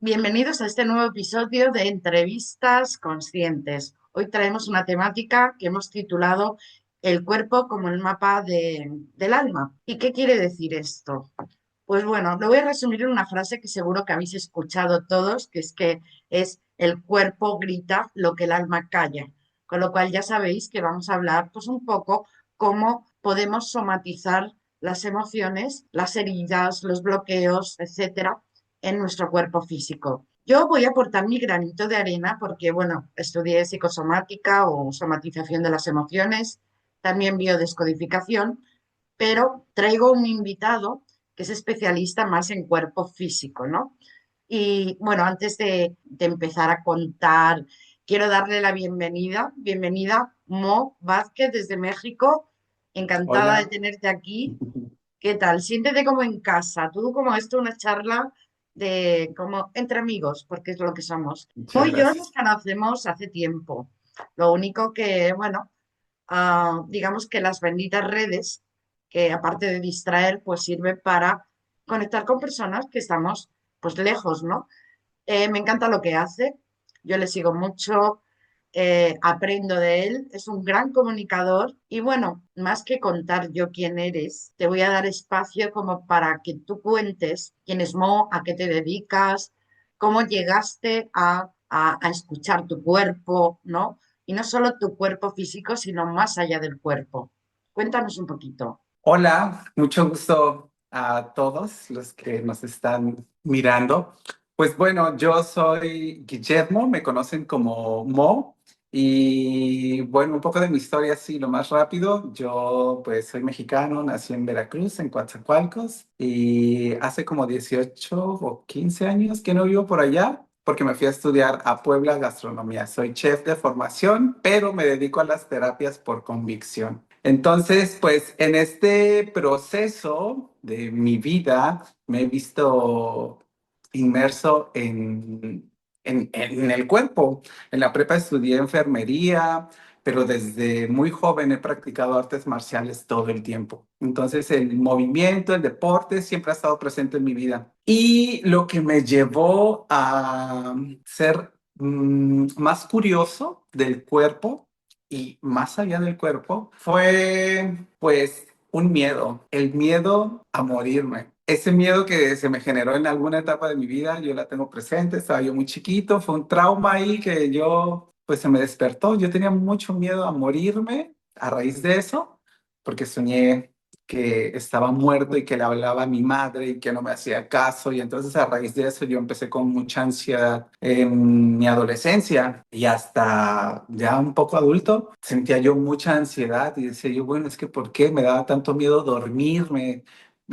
Bienvenidos a este nuevo episodio de Entrevistas Conscientes. Hoy traemos una temática que hemos titulado El cuerpo como el mapa del alma. ¿Y qué quiere decir esto? Pues bueno, lo voy a resumir en una frase que seguro que habéis escuchado todos, que es el cuerpo grita lo que el alma calla. Con lo cual ya sabéis que vamos a hablar pues un poco cómo podemos somatizar las emociones, las heridas, los bloqueos, etcétera, en nuestro cuerpo físico. Yo voy a aportar mi granito de arena porque, bueno, estudié psicosomática o somatización de las emociones, también biodescodificación, pero traigo un invitado que es especialista más en cuerpo físico, ¿no? Y bueno, antes de empezar a contar, quiero darle la bienvenida Mo Vázquez desde México, encantada de Hola. tenerte aquí. ¿Qué tal? Siéntete como en casa. Tú como esto, una charla de como entre amigos, porque es lo que somos. Mo Muchas y yo nos gracias. conocemos hace tiempo. Lo único que, bueno, digamos que las benditas redes, que aparte de distraer, pues sirve para conectar con personas que estamos pues lejos, ¿no? Me encanta lo que hace, yo le sigo mucho, aprendo de él, es un gran comunicador y bueno, más que contar yo quién eres, te voy a dar espacio como para que tú cuentes quién es Mo, a qué te dedicas, cómo llegaste a escuchar tu cuerpo, ¿no? Y no solo tu cuerpo físico, sino más allá del cuerpo. Cuéntanos un poquito. Hola, mucho gusto a todos los que nos están mirando. Pues bueno, yo soy Guillermo, me conocen como Mo. Y bueno, un poco de mi historia, así lo más rápido. Yo pues soy mexicano, nací en Veracruz, en Coatzacoalcos, y hace como 18 o 15 años que no vivo por allá, porque me fui a estudiar a Puebla gastronomía. Soy chef de formación, pero me dedico a las terapias por convicción. Entonces, pues en este proceso de mi vida me he visto inmerso en el cuerpo. En la prepa estudié enfermería, pero desde muy joven he practicado artes marciales todo el tiempo. Entonces, el movimiento, el deporte siempre ha estado presente en mi vida. Y lo que me llevó a ser más curioso del cuerpo y más allá del cuerpo fue pues un miedo, el miedo a morirme. Ese miedo que se me generó en alguna etapa de mi vida, yo la tengo presente, estaba yo muy chiquito, fue un trauma ahí que yo pues se me despertó. Yo tenía mucho miedo a morirme a raíz de eso, porque soñé que estaba muerto y que le hablaba a mi madre y que no me hacía caso. Y entonces a raíz de eso yo empecé con mucha ansiedad en mi adolescencia y hasta ya un poco adulto. Sentía yo mucha ansiedad y decía yo, bueno, es que ¿por qué me daba tanto miedo dormirme?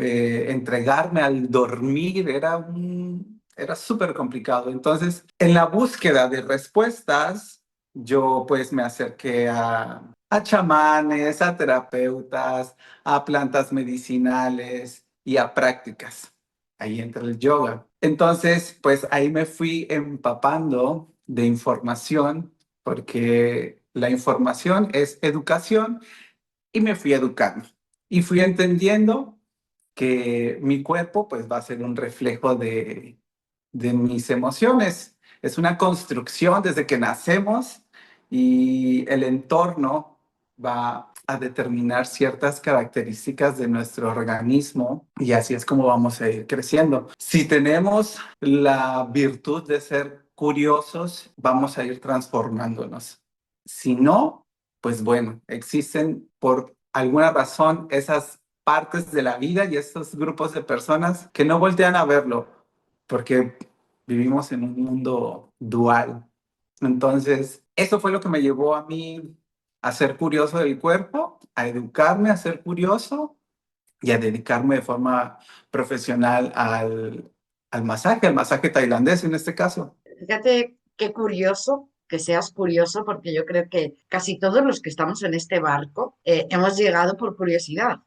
Entregarme al dormir era súper complicado. Entonces, en la búsqueda de respuestas, yo pues me acerqué a chamanes, a terapeutas, a plantas medicinales y a prácticas. Ahí entra el yoga. Entonces, pues ahí me fui empapando de información, porque la información es educación, y me fui educando. Y fui entendiendo que mi cuerpo pues va a ser un reflejo de mis emociones. Es una construcción desde que nacemos, y el entorno va a determinar ciertas características de nuestro organismo, y así es como vamos a ir creciendo. Si tenemos la virtud de ser curiosos, vamos a ir transformándonos. Si no, pues bueno, existen por alguna razón esas partes de la vida y estos grupos de personas que no voltean a verlo, porque vivimos en un mundo dual. Entonces, eso fue lo que me llevó a mí a ser curioso del cuerpo, a educarme, a ser curioso y a dedicarme de forma profesional al masaje tailandés en este caso. Fíjate qué curioso que seas curioso, porque yo creo que casi todos los que estamos en este barco hemos llegado por curiosidad.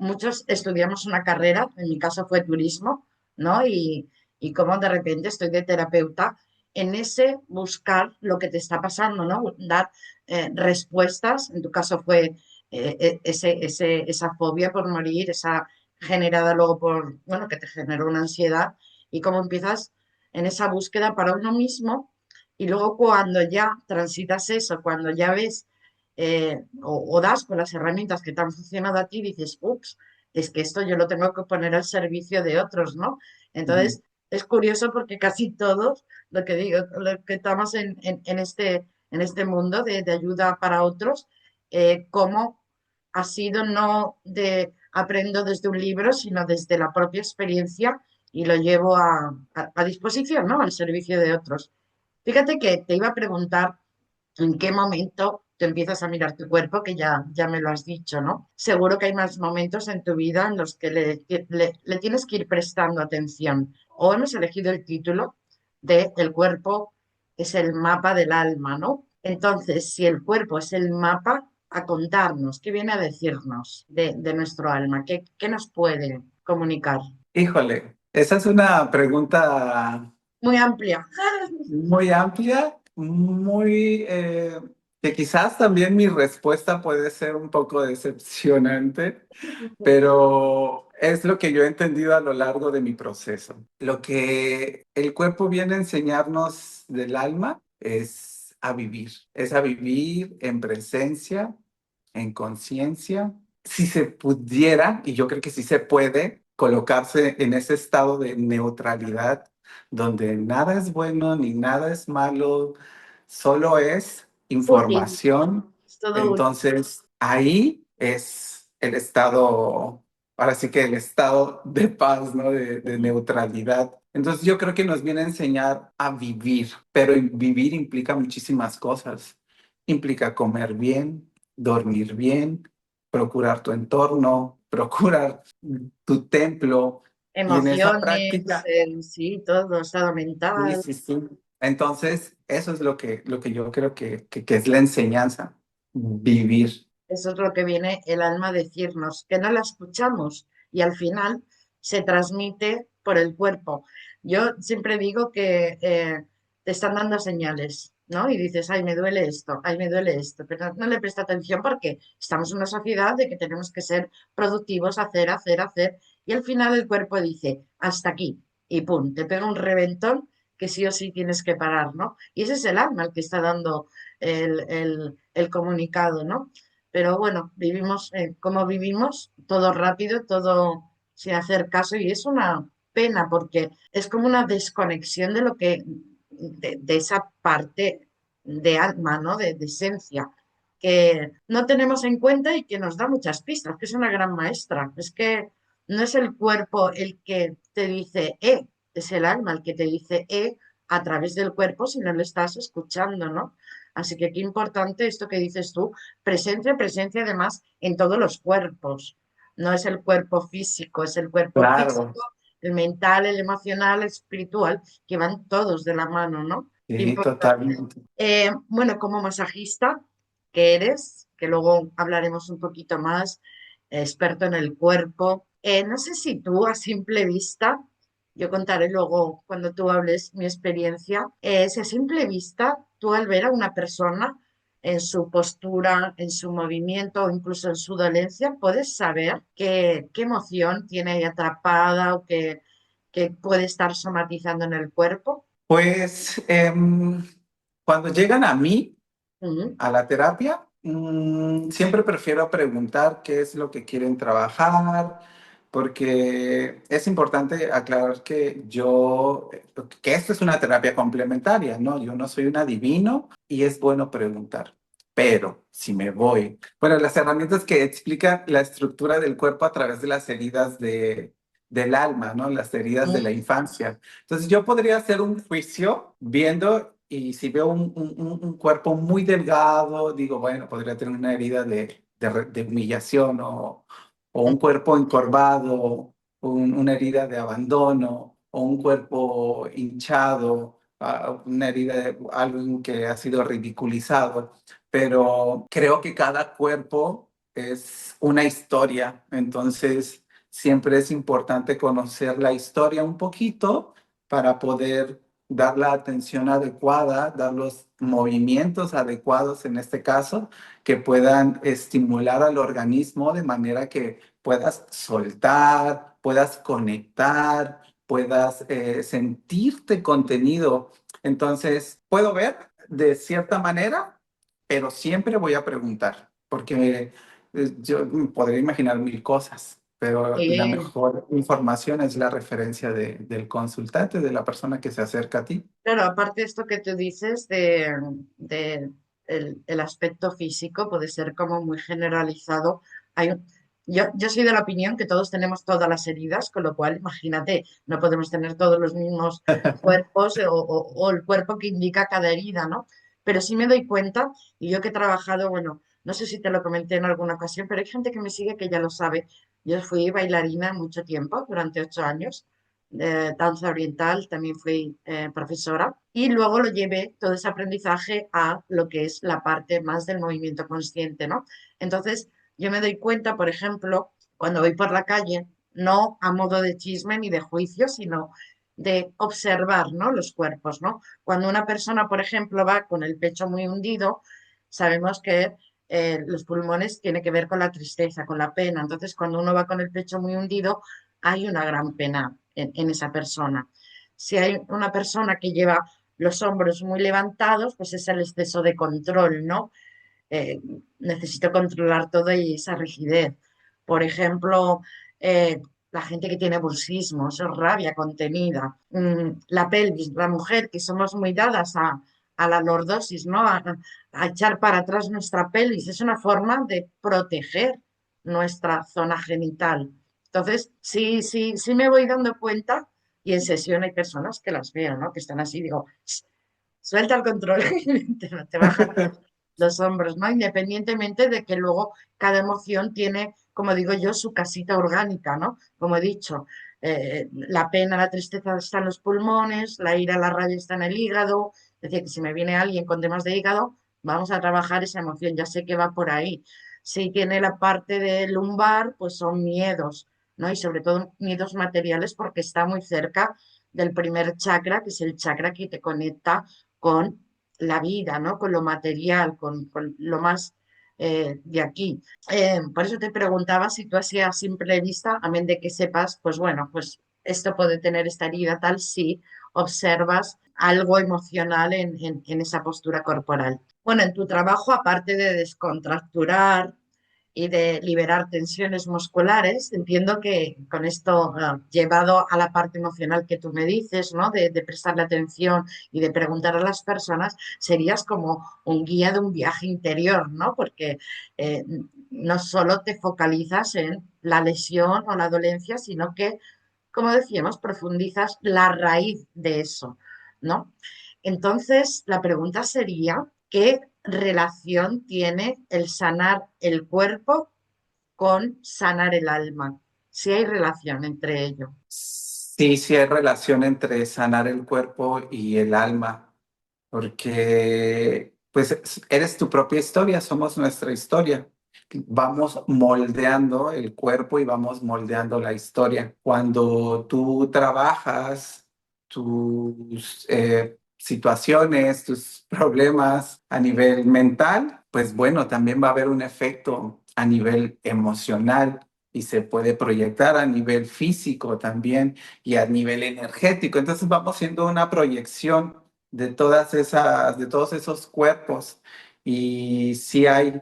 Muchos estudiamos una carrera, en mi caso fue turismo, ¿no? Y como de repente estoy de terapeuta en ese buscar lo que te está pasando, ¿no? Dar respuestas, en tu caso fue esa fobia por morir, esa generada luego por, bueno, que te generó una ansiedad y cómo empiezas en esa búsqueda para uno mismo y luego cuando ya transitas eso, cuando ya ves o das con las herramientas que te han funcionado a ti, dices, ups, es que esto yo lo tengo que poner al servicio de otros, ¿no? Ujú. Entonces, es curioso porque casi todos, lo que digo, lo que estamos en este mundo de ayuda para otros, cómo ha sido no de aprendo desde un libro, sino desde la propia experiencia y lo llevo a disposición, ¿no? Al servicio de otros. Fíjate que te iba a preguntar en qué momento te empiezas a mirar tu cuerpo, que ya me lo has dicho, ¿no? Seguro que hay más momentos en tu vida en los que le tienes que ir prestando atención. O hemos elegido el título de El cuerpo es el mapa del alma, ¿no? Entonces, si el cuerpo es el mapa, a contarnos, ¿qué viene a decirnos de nuestro alma? ¿Qué nos puede comunicar? Híjole, esa es una pregunta Muy amplia. muy amplia, muy que quizás también mi respuesta puede ser un poco decepcionante, pero es lo que yo he entendido a lo largo de mi proceso. Lo que el cuerpo viene a enseñarnos del alma es a vivir en presencia, en conciencia. Si se pudiera, y yo creo que sí se puede, colocarse en ese estado de neutralidad donde nada es bueno ni nada es malo, solo es Útil, información. es todo útil. Entonces, ahí es el estado, ahora sí que el estado de paz, ¿no? De neutralidad. Entonces, yo creo que nos viene a enseñar a vivir, pero vivir implica muchísimas cosas. Implica comer bien, dormir bien, procurar tu entorno, procurar tu templo. Y en esa Emociones, práctica, sí, todo, estado sí, mental. sí, sí. Entonces, eso es lo que yo creo que es la enseñanza, vivir. Eso es lo que viene el alma a decirnos, que no la escuchamos y al final se transmite por el cuerpo. Yo siempre digo que te están dando señales, ¿no? Y dices, ay, me duele esto, ay, me duele esto, pero no le presta atención porque estamos en una sociedad de que tenemos que ser productivos, hacer, hacer, hacer, y al final el cuerpo dice, hasta aquí, y pum, te pega un reventón que sí o sí tienes que parar, ¿no? Y ese es el alma el que está dando el comunicado, ¿no? Pero bueno, vivimos como vivimos, todo rápido, todo sin hacer caso y es una pena porque es como una desconexión de lo que, de esa parte de alma, ¿no? De esencia, que no tenemos en cuenta y que nos da muchas pistas, que es una gran maestra. Es que no es el cuerpo el que te dice, es el alma el que te dice, a través del cuerpo si no lo estás escuchando, ¿no? Así que qué importante esto que dices tú, presencia, presencia además en todos los cuerpos. No es el cuerpo físico, es el cuerpo Claro, físico, el mental, el emocional, el espiritual, que van todos de la mano, ¿no? Qué sí, importante. totalmente. Bueno, como masajista que eres, que luego hablaremos un poquito más, experto en el cuerpo, no sé si tú a simple vista, yo contaré luego cuando tú hables mi experiencia, si a simple vista tú al ver a una persona en su postura, en su movimiento o incluso en su dolencia, puedes saber qué emoción tiene ahí atrapada o que puede estar somatizando en el cuerpo. Pues cuando llegan a mí, Ujú, a la terapia, siempre prefiero preguntar qué es lo que quieren trabajar, porque es importante aclarar que esto es una terapia complementaria, ¿no? Yo no soy un adivino y es bueno preguntar. Pero si me voy, bueno, las herramientas que explican la estructura del cuerpo a través de las heridas del alma, ¿no? Las heridas de la ujú, infancia. Entonces yo podría hacer un juicio viendo y si veo un cuerpo muy delgado, digo, bueno, podría tener una herida de humillación o un cuerpo encorvado, una herida de abandono o un cuerpo hinchado, una herida de algo que ha sido ridiculizado. Pero creo que cada cuerpo es una historia, entonces siempre es importante conocer la historia un poquito para poder dar la atención adecuada, dar los movimientos adecuados en este caso, que puedan estimular al organismo de manera que puedas soltar, puedas conectar puedas sentirte contenido. Entonces, puedo ver de cierta manera, pero siempre voy a preguntar, porque yo podría imaginar mil cosas, pero la Sí, mejor información es la referencia del consultante, de la persona que se acerca a ti. claro, aparte de esto que tú dices de el aspecto físico puede ser como muy generalizado. Hay, yo soy de la opinión que todos tenemos todas las heridas, con lo cual, imagínate, no podemos tener todos los mismos cuerpos o el cuerpo que indica cada herida, ¿no? Pero sí me doy cuenta, y yo que he trabajado, bueno, no sé si te lo comenté en alguna ocasión, pero hay gente que me sigue que ya lo sabe. Yo fui bailarina mucho tiempo, durante 8 años de danza oriental, también fui profesora y luego lo llevé todo ese aprendizaje a lo que es la parte más del movimiento consciente, ¿no? Entonces, yo me doy cuenta, por ejemplo, cuando voy por la calle, no a modo de chisme ni de juicio, sino de observar, ¿no? Los cuerpos, ¿no? Cuando una persona, por ejemplo, va con el pecho muy hundido, sabemos que los pulmones tiene que ver con la tristeza, con la pena. Entonces, cuando uno va con el pecho muy hundido, hay una gran pena en esa persona. Si hay una persona que lleva los hombros muy levantados, pues es el exceso de control, ¿no? Eh, Necesito controlar todo y esa rigidez. Por ejemplo, la gente que tiene bruxismo, eso es rabia contenida. La pelvis, la mujer, que somos muy dadas a la lordosis, ¿no? A echar para atrás nuestra pelvis. Es una forma de proteger nuestra zona genital. Entonces, sí, sí, sí me voy dando cuenta y en sesión hay personas que las veo, ¿no? Que están así, digo, suelta el control, te bajan los hombros, ¿no? Independientemente de que luego cada emoción tiene, como digo yo, su casita orgánica, ¿no? Como he dicho, la pena, la tristeza está en los pulmones, la ira, la rabia está en el hígado. Es decir, que si me viene alguien con temas de hígado, vamos a trabajar esa emoción, ya sé que va por ahí. Si tiene la parte de lumbar, pues son miedos, ¿no? Y sobre todo miedos materiales porque está muy cerca del primer chakra, que es el chakra que te conecta con la vida, ¿no? Con lo material, con lo más de aquí. Por eso te preguntaba si tú así a simple vista, a menos de que sepas, pues bueno, pues esto puede tener esta herida tal si observas algo emocional en esa postura corporal. Bueno, en tu trabajo, aparte de descontracturar y de liberar tensiones musculares, entiendo que con esto llevado a la parte emocional que tú me dices, ¿no? De prestarle atención y de preguntar a las personas, serías como un guía de un viaje interior, ¿no? Porque eh, no solo te focalizas en la lesión o la dolencia, sino que, como decíamos, profundizas la raíz de eso, ¿no? Entonces, la pregunta sería, ¿qué relación tiene el sanar el cuerpo con sanar el alma? Si hay relación entre ello. Sí, sí hay relación entre sanar el cuerpo y el alma, porque pues eres tu propia historia, somos nuestra historia. Vamos moldeando el cuerpo y vamos moldeando la historia. Cuando tú trabajas tus situaciones, tus problemas a nivel mental, pues bueno, también va a haber un efecto a nivel emocional y se puede proyectar a nivel físico también y a nivel energético. Entonces vamos siendo una proyección de todos esos cuerpos y sí hay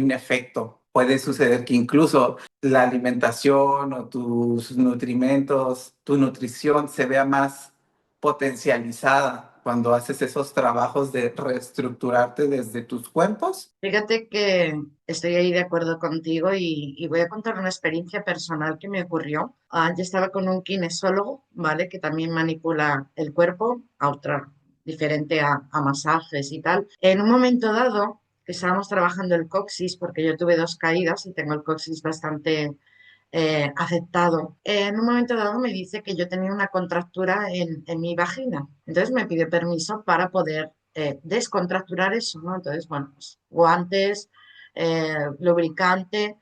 un efecto. Puede suceder que incluso la alimentación o tus nutrimentos, tu nutrición se vea más potencializada cuando haces esos trabajos de reestructurarte desde tus cuerpos. Fíjate que estoy ahí de acuerdo contigo y voy a contar una experiencia personal que me ocurrió. Yo estaba con un kinesiólogo, ¿vale? Que también manipula el cuerpo, a otra, diferente a masajes y tal. En un momento dado, que estábamos trabajando el coxis, porque yo tuve dos caídas y tengo el coxis bastante aceptado. En un momento dado me dice que yo tenía una contractura en mi vagina. Entonces me pide permiso para poder descontracturar eso, ¿no? Entonces, bueno, pues, guantes, lubricante.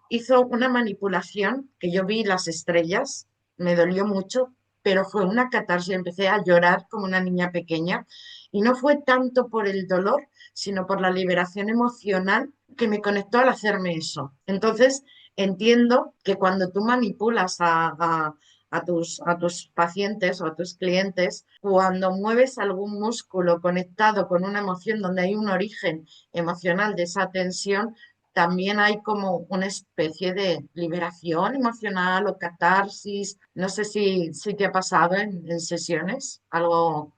Hizo una manipulación que yo vi las estrellas, me dolió mucho, pero fue una catarsis. Empecé a llorar como una niña pequeña y no fue tanto por el dolor, sino por la liberación emocional que me conectó al hacerme eso. Entonces, entiendo que cuando tú manipulas a tus pacientes o a tus clientes, cuando mueves algún músculo conectado con una emoción donde hay un origen emocional de esa tensión, también hay como una especie de liberación emocional o catarsis. No sé si te ha pasado en sesiones algo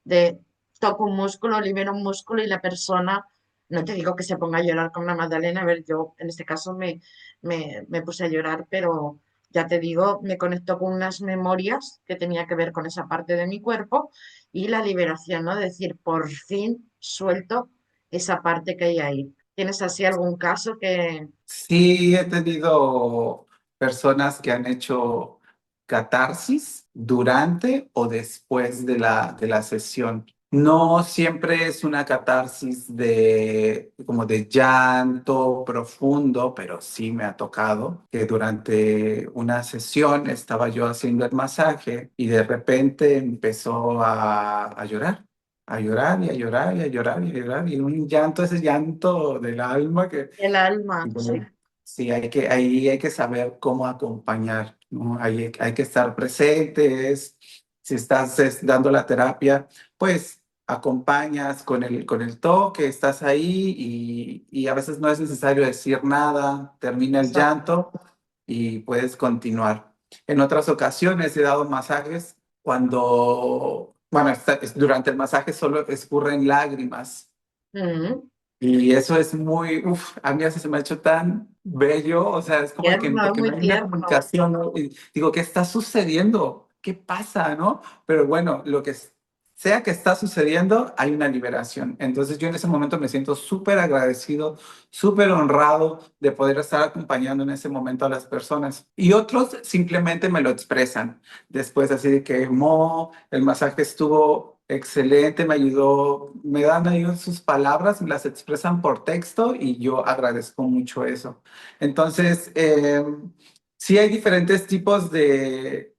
de toco un músculo, libero un músculo y la persona, no te digo que se ponga a llorar con una Magdalena, a ver, yo en este caso me puse a llorar, pero ya te digo, me conectó con unas memorias que tenía que ver con esa parte de mi cuerpo y la liberación, ¿no? De decir, por fin suelto esa parte que hay ahí. ¿Tienes así algún caso que... Sí, he tenido personas que han hecho catarsis durante o después de la sesión. No siempre es una catarsis de como de llanto profundo, pero sí me ha tocado que durante una sesión estaba yo haciendo el masaje y de repente empezó a llorar. A llorar y a llorar y a llorar y a llorar y un llanto, ese llanto del alma que El alma, sí. bueno, sí, ahí hay que saber cómo acompañar, ¿no? Hay que estar presentes. Si estás dando la terapia, pues acompañas con el toque, estás ahí y a veces no es necesario decir nada, termina el Exacto. llanto y puedes continuar. En otras ocasiones he dado masajes cuando, bueno, durante el masaje solo escurren lágrimas. Mm, Y eso es muy, a mí así se me ha hecho tan bello, o sea, es como de que tierno, porque no muy hay una tierno. comunicación, ¿no? Y digo, ¿qué está sucediendo? ¿Qué pasa, no? Pero bueno, lo que sea que está sucediendo, hay una liberación. Entonces yo en ese momento me siento súper agradecido, súper honrado de poder estar acompañando en ese momento a las personas. Y otros simplemente me lo expresan después, así de que, Mo, el masaje estuvo excelente, me ayudó, me dan ahí sus palabras, me las expresan por texto y yo agradezco mucho eso. Entonces, sí hay diferentes tipos de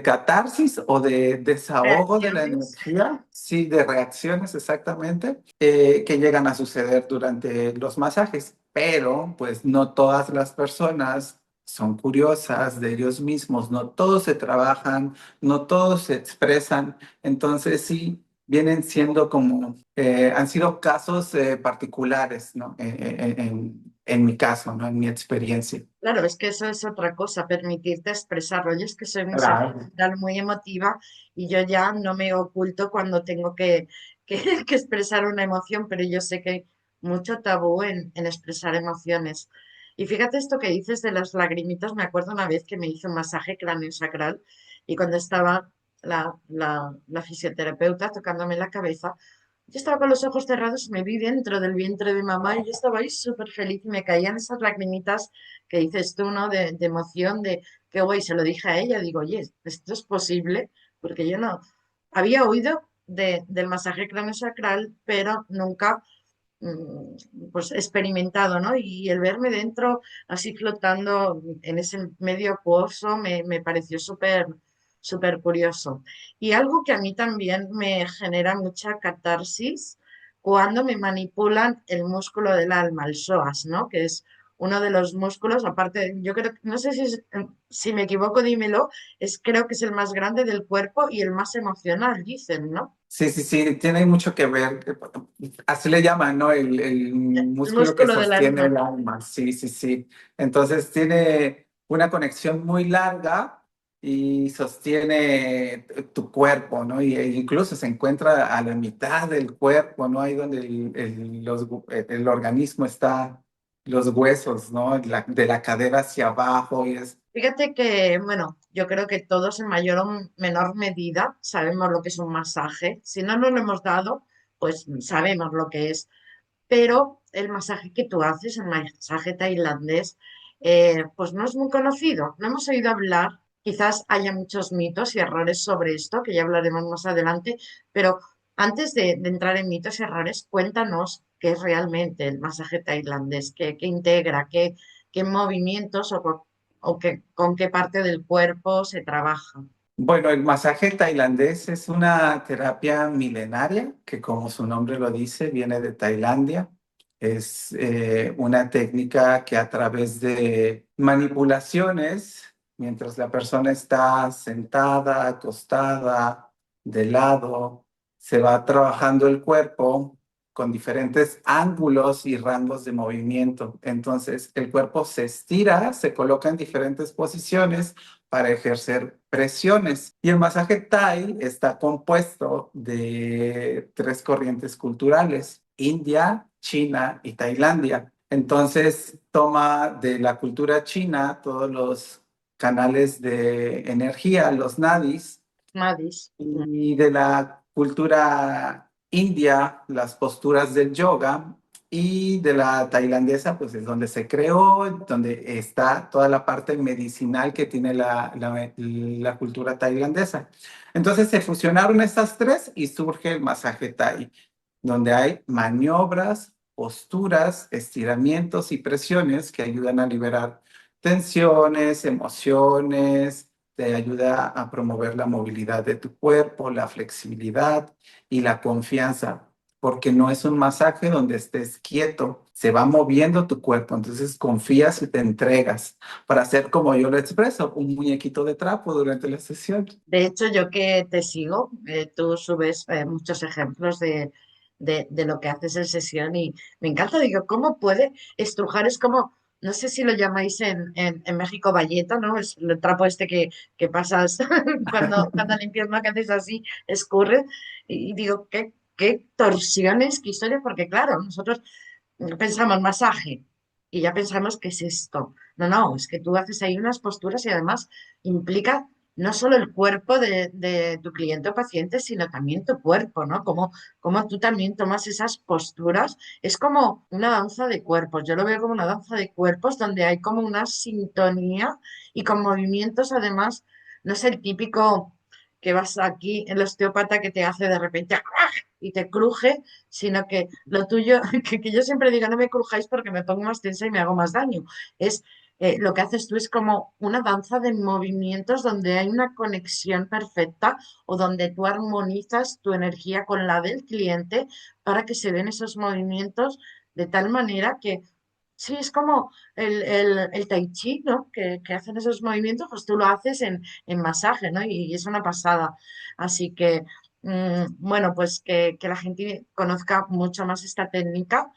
catarsis o de desahogo de la Reacciones. energía, sí, de reacciones exactamente, que llegan a suceder durante los masajes, pero pues no todas las personas son curiosas de ellos mismos, no todos se trabajan, no todos se expresan, entonces sí. Vienen siendo como, han sido casos particulares, ¿no? En mi caso, ¿no? En mi experiencia. Claro, es que eso es otra cosa, permitirte expresarlo. Yo es que soy muy Claro. sentimental, muy emotiva y yo ya no me oculto cuando tengo que expresar una emoción, pero yo sé que hay mucho tabú en expresar emociones. Y fíjate esto que dices de las lagrimitas, me acuerdo una vez que me hizo un masaje craneosacral y cuando estaba la fisioterapeuta tocándome la cabeza, yo estaba con los ojos cerrados, me vi dentro del vientre de mamá y yo estaba ahí súper feliz y me caían esas lagrimitas que dices tú, ¿no? De emoción, de qué guay, se lo dije a ella, digo, oye, esto es posible, porque yo no había oído del masaje craneosacral, pero nunca pues experimentado, ¿no? Y el verme dentro, así flotando en ese medio acuoso, me pareció súper curioso. Y algo que a mí también me genera mucha catarsis cuando me manipulan el músculo del alma, el psoas, ¿no? Que es uno de los músculos, aparte, yo creo, no sé si me equivoco, dímelo, creo que es el más grande del cuerpo y el más emocional, dicen, ¿no? Sí, sí, sí, tiene mucho que ver, así le llaman, ¿no? El El músculo que músculo del sostiene alma. el alma, sí, sí, sí. Entonces tiene una conexión muy larga y sostiene tu cuerpo, ¿no? E incluso se encuentra a la mitad del cuerpo, ¿no? Ahí donde el organismo está, los huesos, ¿no? De la cadera hacia abajo y es... Fíjate que, bueno, yo creo que todos en mayor o menor medida sabemos lo que es un masaje. Si no nos lo hemos dado, pues sabemos lo que es. Pero el masaje que tú haces, el masaje tailandés, pues no es muy conocido. No hemos oído hablar. Quizás haya muchos mitos y errores sobre esto, que ya hablaremos más adelante. Pero antes de entrar en mitos y errores, cuéntanos qué es realmente el masaje tailandés, qué integra, qué movimientos con qué parte del cuerpo se trabaja. Bueno, el masaje tailandés es una terapia milenaria que, como su nombre lo dice, viene de Tailandia. Es una técnica que a través de manipulaciones mientras la persona está sentada, acostada, de lado, se va trabajando el cuerpo con diferentes ángulos y rangos de movimiento. Entonces, el cuerpo se estira, se coloca en diferentes posiciones para ejercer presiones. Y el masaje Thai está compuesto de tres corrientes culturales: India, China y Tailandia. Entonces, toma de la cultura china todos los canales de energía, los nadis, Madis. y de la cultura india, las posturas del yoga, y de la tailandesa, pues es donde se creó, donde está toda la parte medicinal que tiene la cultura tailandesa. Entonces se fusionaron estas tres y surge el masaje Thai, donde hay maniobras, posturas, estiramientos y presiones que ayudan a liberar tensiones, emociones, te ayuda a promover la movilidad de tu cuerpo, la flexibilidad y la confianza, porque no es un masaje donde estés quieto, se va moviendo tu cuerpo, entonces confías y te entregas para hacer, como yo lo expreso, un muñequito de trapo durante la sesión. De hecho, yo que te sigo, tú subes muchos ejemplos de lo que haces en sesión y me encanta. Digo, ¿cómo puede estrujar? Es como, no sé si lo llamáis en México bayeta, ¿no? Es el trapo este que pasas cuando limpias, ¿no? Que haces así, escurre. Y digo, qué torsiones, qué historia, porque claro, nosotros pensamos masaje y ya pensamos qué es esto. No, no, es que tú haces ahí unas posturas y además implica no solo el cuerpo de tu cliente o paciente, sino también tu cuerpo, ¿no? Como tú también tomas esas posturas. Es como una danza de cuerpos. Yo lo veo como una danza de cuerpos donde hay como una sintonía y con movimientos, además, no es el típico que vas aquí, el osteópata que te hace de repente ¡ah! Y te cruje, sino que lo tuyo, que yo siempre digo, no me crujáis porque me pongo más tensa y me hago más daño. Es lo que haces tú es como una danza de movimientos donde hay una conexión perfecta o donde tú armonizas tu energía con la del cliente para que se den esos movimientos de tal manera que sí, es como el tai chi, ¿no? Que hacen esos movimientos, pues tú lo haces en masaje, ¿no? Y es una pasada. Así que, bueno, pues que la gente conozca mucho más esta técnica,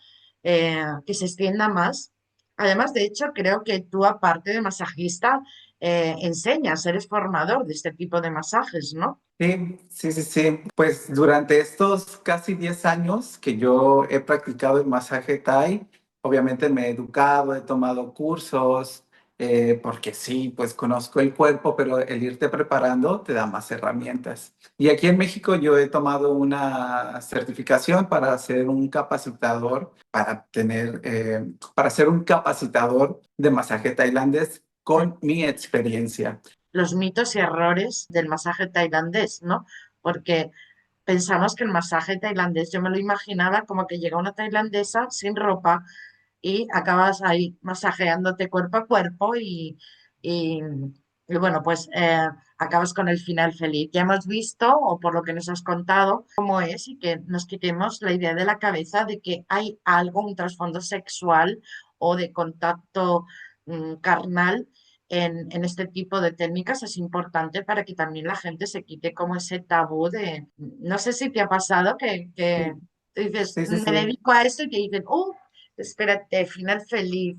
que se extienda más. Además, de hecho, creo que tú, aparte de masajista, enseñas, eres formador de este tipo de masajes, ¿no? Sí, sí, sí, sí. Pues durante estos casi 10 años que yo he practicado el masaje Thai, obviamente me he educado, he tomado cursos, porque sí, pues conozco el cuerpo, pero el irte preparando te da más herramientas. Y aquí en México yo he tomado una certificación para ser un capacitador, para ser un capacitador de masaje tailandés con mi experiencia. Los mitos y errores del masaje tailandés, ¿no? Porque pensamos que el masaje tailandés, yo me lo imaginaba como que llega una tailandesa sin ropa y acabas ahí masajeándote cuerpo a cuerpo y, y bueno, pues acabas con el final feliz. Ya hemos visto, o por lo que nos has contado, cómo es y que nos quitemos la idea de la cabeza de que hay algo, un trasfondo sexual o de contacto carnal en este tipo de técnicas. Es importante para que también la gente se quite como ese tabú de, no sé si te ha pasado que Sí, dices, sí, sí, me sí. dedico a esto y te dicen, espérate, final feliz.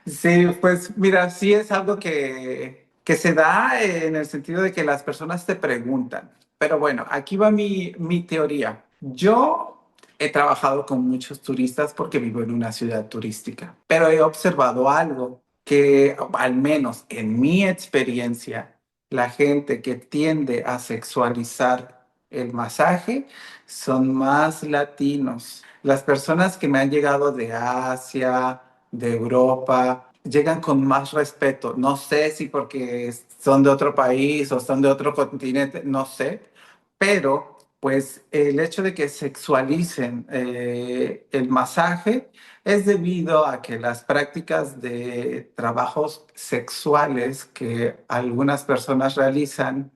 Sí, pues mira, sí es algo que se da en el sentido de que las personas te preguntan. Pero bueno, aquí va mi teoría. Yo he trabajado con muchos turistas porque vivo en una ciudad turística, pero he observado algo que, al menos en mi experiencia, la gente que tiende a sexualizar el masaje son más latinos. Las personas que me han llegado de Asia, de Europa, llegan con más respeto. No sé si porque son de otro país o son de otro continente, no sé, pero pues el hecho de que sexualicen el masaje es debido a que las prácticas de trabajos sexuales que algunas personas realizan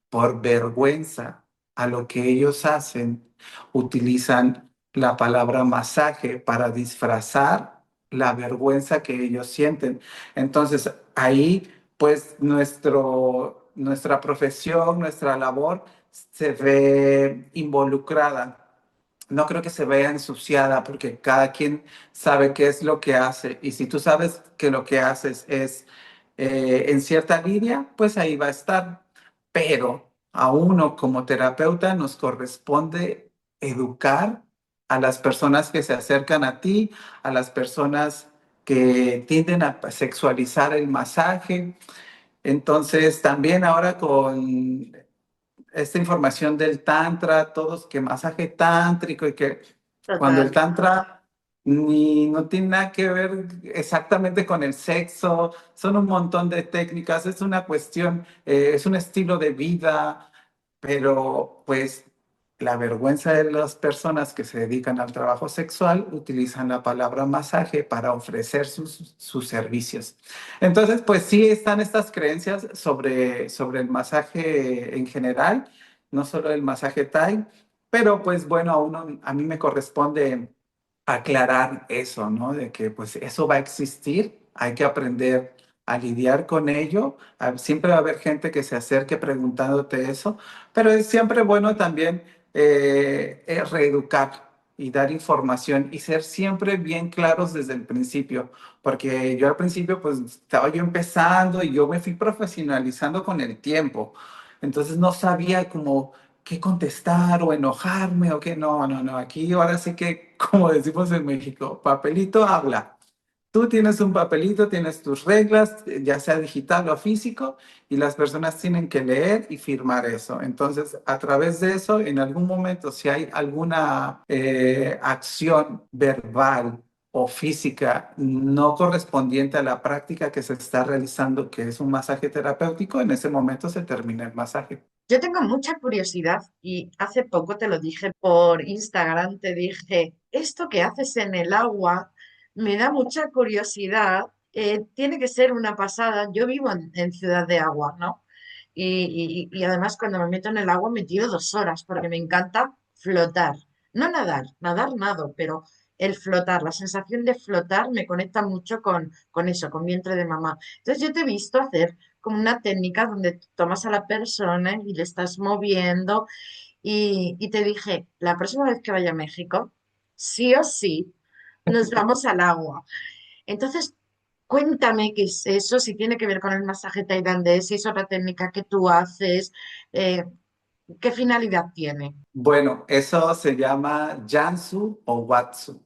por vergüenza a lo que ellos hacen, utilizan la palabra masaje para disfrazar la vergüenza que ellos sienten. Entonces, ahí pues nuestra profesión, nuestra labor se ve involucrada. No creo que se vea ensuciada porque cada quien sabe qué es lo que hace. Y si tú sabes que lo que haces es en cierta línea, pues ahí va a estar. Pero a uno como terapeuta nos corresponde educar a las personas que se acercan a ti, a las personas que tienden a sexualizar el masaje. Entonces, también ahora con esta información del tantra, todos que masaje tántrico y que cuando el Total. tantra ni no tiene nada que ver exactamente con el sexo, son un montón de técnicas, es una cuestión, es un estilo de vida, pero pues la vergüenza de las personas que se dedican al trabajo sexual utilizan la palabra masaje para ofrecer sus servicios. Entonces, pues sí están estas creencias sobre el masaje en general, no solo el masaje Thai, pero pues bueno, a mí me corresponde aclarar eso, ¿no? De que pues eso va a existir, hay que aprender a lidiar con ello. Siempre va a haber gente que se acerque preguntándote eso, pero es siempre bueno también reeducar y dar información y ser siempre bien claros desde el principio, porque yo al principio pues estaba yo empezando y yo me fui profesionalizando con el tiempo, entonces no sabía cómo qué contestar o enojarme o qué, no, no, no, aquí ahora sí que, como decimos en México, papelito habla. Tú tienes un papelito, tienes tus reglas, ya sea digital o físico, y las personas tienen que leer y firmar eso. Entonces, a través de eso, en algún momento, si hay alguna acción verbal o física no correspondiente a la práctica que se está realizando, que es un masaje terapéutico, en ese momento se termina el masaje. Yo tengo mucha curiosidad y hace poco te lo dije por Instagram, te dije, esto que haces en el agua me da mucha curiosidad, tiene que ser una pasada. Yo vivo en Ciudad de Agua, ¿no? Y además cuando me meto en el agua me tiro 2 horas porque me encanta flotar. No nadar, nadar nado, pero el flotar, la sensación de flotar me conecta mucho con eso, con vientre de mamá. Entonces yo te he visto hacer como una técnica donde tomas a la persona y le estás moviendo y te dije, la próxima vez que vaya a México, sí o sí, nos vamos al agua. Entonces, cuéntame qué es eso, si tiene que ver con el masaje tailandés, si es otra técnica que tú haces, eh, qué finalidad tiene. Bueno, eso se llama Jansu o Watsu.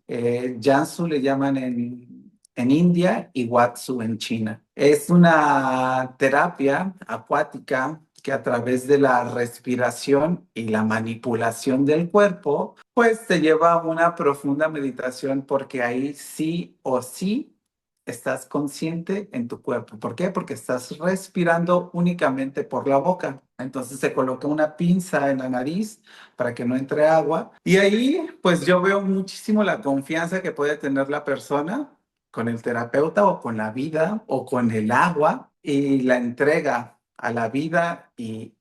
Jansu le llaman en India y Watsu en China. Es una terapia acuática que a través de la respiración y la manipulación del cuerpo, pues te lleva a una profunda meditación porque ahí sí o sí estás consciente en tu cuerpo. ¿Por qué? Porque estás respirando únicamente por la boca. Entonces se coloca una pinza en la nariz para que no entre agua. Y ahí, pues yo veo muchísimo la confianza que puede tener la persona con el terapeuta o con la vida o con el agua y la entrega a la vida y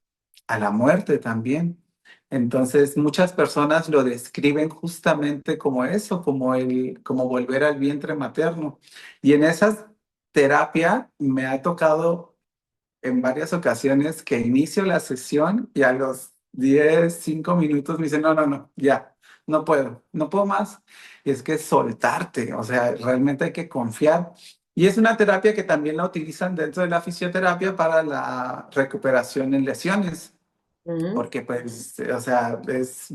a la muerte también. Entonces, muchas personas lo describen justamente como eso, como volver al vientre materno. Y en esa terapia me ha tocado en varias ocasiones que inicio la sesión y a los 10 5 minutos me dicen, no, no, no, ya, no puedo más. Y es que soltarte, o sea, realmente hay que confiar. Y es una terapia que también la utilizan dentro de la fisioterapia para la recuperación en lesiones Mm. porque pues, o sea,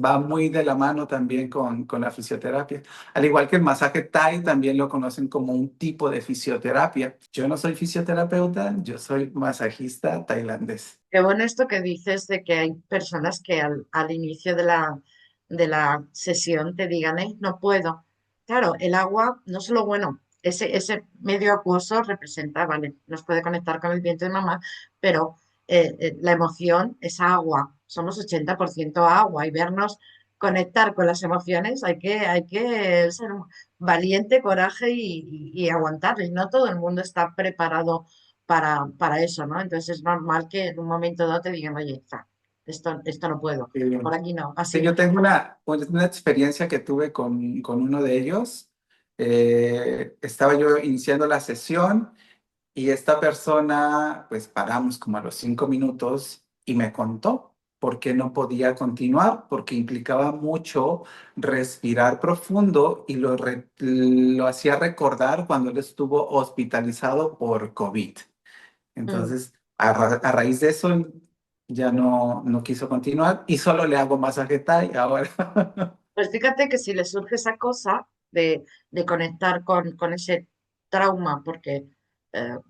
va muy de la mano también con la fisioterapia. Al igual que el masaje Thai, también lo conocen como un tipo de fisioterapia. Yo no soy fisioterapeuta, yo soy masajista tailandés. Qué bueno esto que dices de que hay personas que al inicio de la sesión te digan, no puedo. Claro, el agua no solo, bueno, ese medio acuoso representa, vale, nos puede conectar con el vientre de mamá, pero la emoción es agua. Somos 80% agua y vernos conectar con las emociones hay que ser valiente, coraje y aguantarlo. Y no todo el mundo está preparado para eso, ¿no? Entonces es normal que en un momento dado te digan, oye, esto no puedo, Eh, por aquí no, sí, así. yo tengo una experiencia que tuve con uno de ellos. Estaba yo iniciando la sesión Y esta persona, pues paramos como a los 5 minutos y me contó por qué no podía continuar, porque implicaba mucho respirar profundo y lo hacía recordar cuando él estuvo hospitalizado por COVID. Mm. Entonces, a raíz de eso, ya no quiso continuar y solo le hago masaje Thai ahora. Pues fíjate que si le surge esa cosa de conectar con ese trauma, porque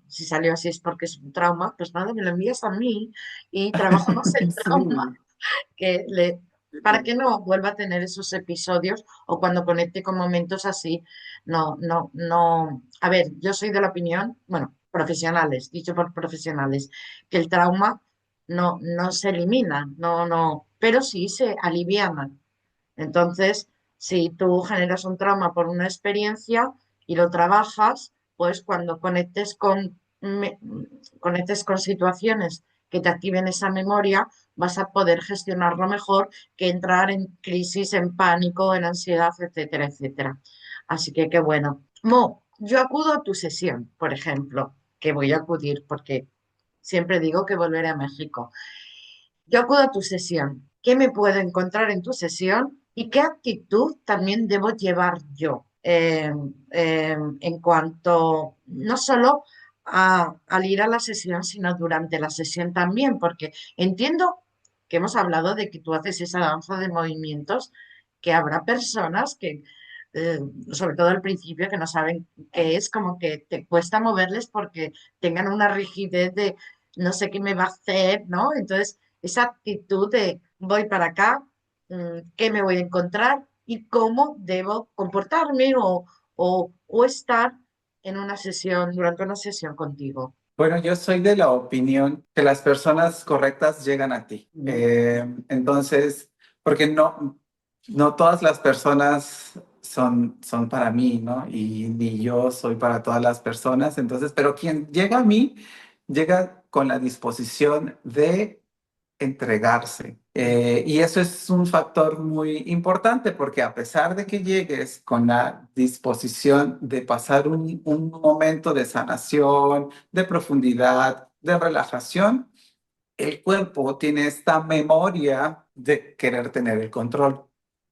si salió así es porque es un trauma, pues nada, me lo envías a mí y trabajamos el trauma Sí. que le, para que no vuelva a tener esos episodios o cuando conecte con momentos así. No, no, no. A ver, yo soy de la opinión, bueno, profesionales, dicho por profesionales, que el trauma no se elimina, no, no, pero sí se aliviana. Entonces, si tú generas un trauma por una experiencia y lo trabajas, pues cuando conectes con situaciones que te activen esa memoria, vas a poder gestionarlo mejor que entrar en crisis, en pánico, en ansiedad, etcétera, etcétera. Así que qué bueno. Mo, yo acudo a tu sesión, por ejemplo, que voy a acudir porque siempre digo que volveré a México. Yo acudo a tu sesión. ¿Qué me puedo encontrar en tu sesión y qué actitud también debo llevar yo en cuanto no solo al ir a la sesión, sino durante la sesión también? Porque entiendo que hemos hablado de que tú haces esa danza de movimientos, que habrá personas que, eh, sobre todo al principio, que no saben qué es, como que te cuesta moverles porque tengan una rigidez de no sé qué me va a hacer, ¿no? Entonces esa actitud de voy para acá, qué me voy a encontrar y cómo debo comportarme o estar en una sesión, durante una sesión contigo. Bueno, yo soy de la opinión que las personas correctas llegan a ti. Mm. Entonces, porque no todas las personas son para mí, ¿no? Y ni yo soy para todas las personas. Entonces, pero quien llega a mí, llega con la disposición de entregarse. Y eso es un factor muy importante porque a pesar de que llegues con la disposición de pasar un momento de sanación, de profundidad, de relajación, el cuerpo tiene esta memoria de querer tener el control.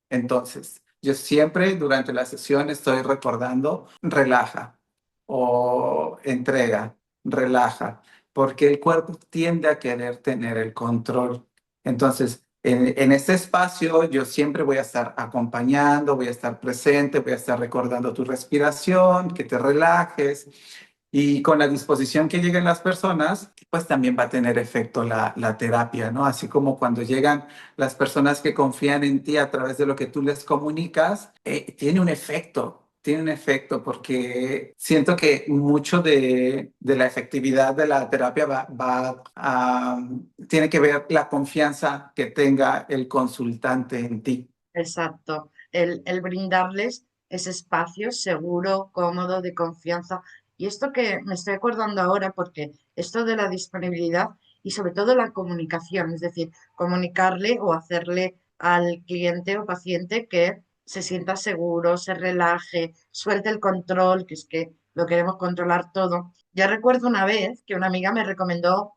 Entonces, yo siempre durante la sesión estoy recordando, relaja o entrega, relaja, porque el cuerpo tiende a querer tener el control. Entonces, en este espacio yo siempre voy a estar acompañando, voy a estar presente, voy a estar recordando tu respiración, que te relajes. Y con la disposición que lleguen las personas, pues también va a tener efecto la terapia, ¿no? Así como cuando llegan las personas que confían en ti a través de lo que tú les comunicas, tiene un efecto porque siento que mucho de la efectividad de la terapia tiene que ver la confianza que tenga el consultante en ti. Exacto. El brindarles ese espacio seguro, cómodo, de confianza. Y esto que me estoy acordando ahora, porque esto de la disponibilidad y sobre todo la comunicación, es decir, comunicarle o hacerle al cliente o paciente que se sienta seguro, se relaje, suelte el control, que es que lo queremos controlar todo. Ya recuerdo una vez que una amiga me recomendó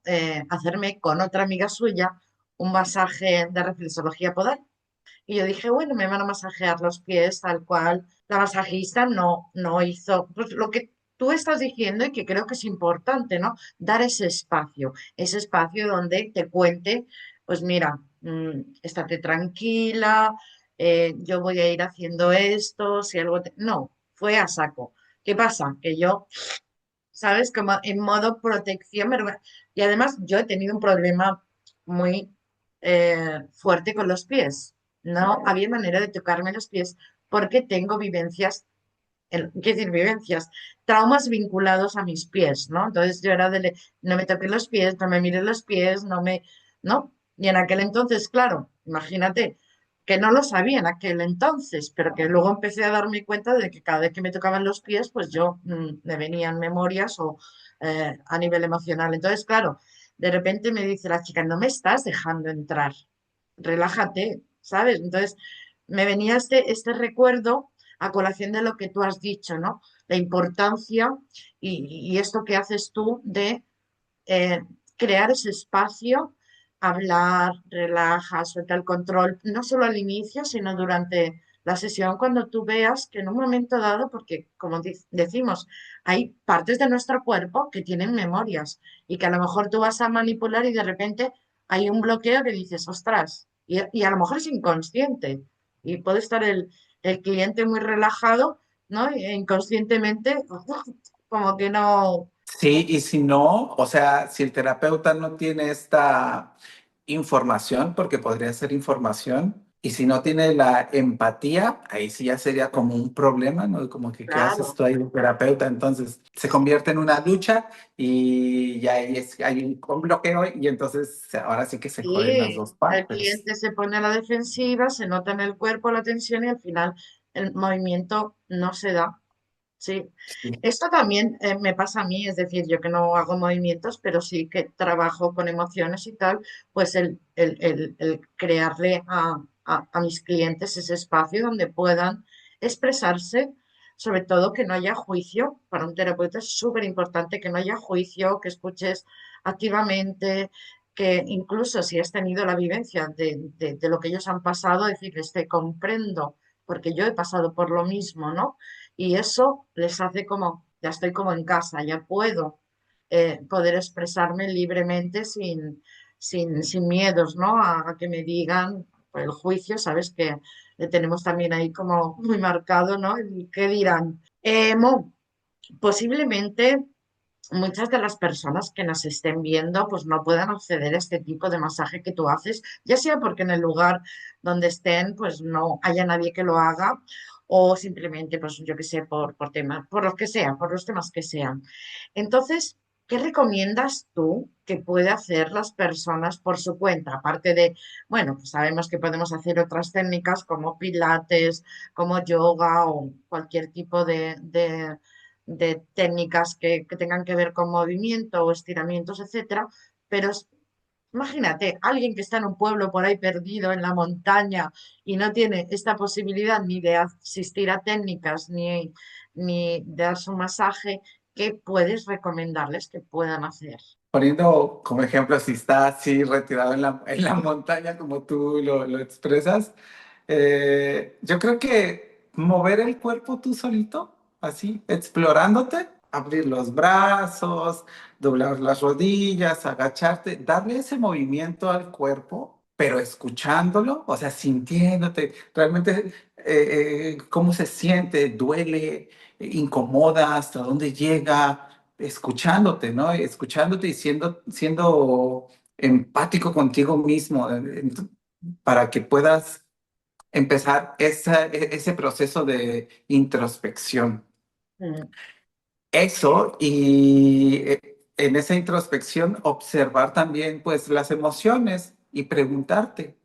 hacerme con otra amiga suya un masaje de reflexología podal. Y yo dije, bueno, me van a masajear los pies tal cual. La masajista no hizo pues, lo que tú estás diciendo y que creo que es importante, ¿no? Dar ese espacio donde te cuente, pues mira, estate tranquila, yo voy a ir haciendo esto, si algo No, fue a saco. ¿Qué pasa? Que yo, ¿sabes? Como en modo protección. Y además yo he tenido un problema muy fuerte con los pies. No había manera de tocarme los pies porque tengo vivencias, ¿qué decir vivencias? Traumas vinculados a mis pies, ¿no? Entonces yo era no me toques los pies, no me mires los pies, ¿no? Y en aquel entonces, claro, imagínate que no lo sabía en aquel entonces, pero que luego empecé a darme cuenta de que cada vez que me tocaban los pies, pues yo me venían memorias o a nivel emocional. Entonces, claro, de repente me dice la chica, no me estás dejando entrar, relájate, ¿sabes? Entonces me venía este recuerdo. a colación de lo que tú has dicho, ¿no? La importancia y esto que haces tú de eh, crear ese espacio, hablar, relaja, suelta el control, no solo al inicio, sino durante la sesión, cuando tú veas que en un momento dado, porque como decimos, hay partes de nuestro cuerpo que tienen memorias y que a lo mejor tú vas a manipular y de repente hay un bloqueo que dices, ostras, y a lo mejor es inconsciente y puede estar el cliente muy relajado, ¿no? E inconscientemente, como que no. Sí, y si no, o sea, si el terapeuta no tiene esta información, porque podría ser información, y si no tiene la empatía, ahí sí ya sería como un problema, ¿no? Como que, ¿qué haces Claro. tú ahí de terapeuta? Entonces se convierte en una lucha y ya ahí hay un bloqueo y entonces ahora sí que se joden las Sí, dos el partes. cliente se pone a la defensiva, se nota en el cuerpo la tensión y al final el movimiento no se da. Sí, Sí. esto también me pasa a mí, es decir, yo que no hago movimientos, pero sí que trabajo con emociones y tal, pues el crearle a mis clientes ese espacio donde puedan expresarse, sobre todo que no haya juicio. Para un terapeuta es súper importante que no haya juicio, que escuches activamente, que incluso si has tenido la vivencia de lo que ellos han pasado, decirles, te comprendo, porque yo he pasado por lo mismo, ¿no? Y eso les hace como, ya estoy como en casa, ya puedo poder expresarme libremente sin miedos, ¿no? A que me digan por el juicio, sabes que le tenemos también ahí como muy marcado, ¿no? El qué dirán. Posiblemente muchas de las personas que nos estén viendo pues no puedan acceder a este tipo de masaje que tú haces, ya sea porque en el lugar donde estén pues no haya nadie que lo haga o simplemente pues yo que sé por temas, por los que sea, por los temas que sean. Entonces, ¿qué recomiendas tú que puede hacer las personas por su cuenta? Aparte de, bueno, pues sabemos que podemos hacer otras técnicas como pilates, como yoga o cualquier tipo de técnicas que tengan que ver con movimiento o estiramientos, etcétera, pero imagínate, alguien que está en un pueblo por ahí perdido en la montaña y no tiene esta posibilidad ni de asistir a técnicas ni de darse un masaje, ¿qué puedes recomendarles que puedan hacer? Poniendo como ejemplo, si está así retirado en la montaña, como tú lo expresas, yo creo que mover el cuerpo tú solito, así, explorándote, abrir los brazos, doblar las rodillas, agacharte, darle ese movimiento al cuerpo, pero escuchándolo, o sea, sintiéndote, realmente cómo se siente, duele, incomoda, hasta dónde llega, escuchándote, ¿no? Escuchándote y siendo empático contigo mismo, para que puedas empezar ese proceso de introspección. Mm, Eso y en esa introspección observar también pues las emociones y pregúntate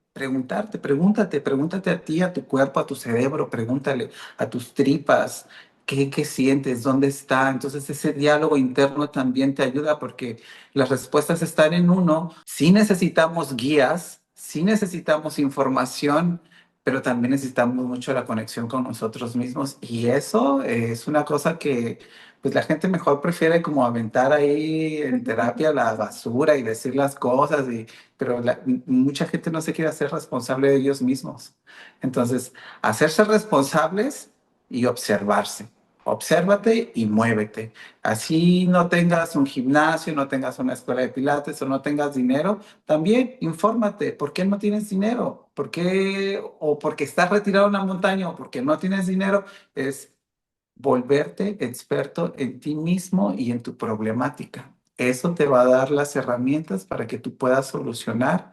a ti, a tu cuerpo, a tu cerebro, pregúntale a tus tripas, qué sientes, dónde está. Entonces ese diálogo interno también te ayuda porque las respuestas están en uno. Sí necesitamos guías, sí necesitamos información, pero también necesitamos mucho la conexión con nosotros mismos y eso es una cosa que pues la gente mejor prefiere como aventar ahí en terapia la basura y decir las cosas, pero mucha gente no se quiere hacer responsable de ellos mismos. Entonces, hacerse responsables y observarse. Obsérvate y muévete. Así no tengas un gimnasio, no tengas una escuela de pilates o no tengas dinero, también infórmate. ¿Por qué no tienes dinero? ¿Por qué? O porque estás retirado en una montaña o porque no tienes dinero. Es volverte experto en ti mismo y en tu problemática. Eso te va a dar las herramientas para que tú puedas solucionar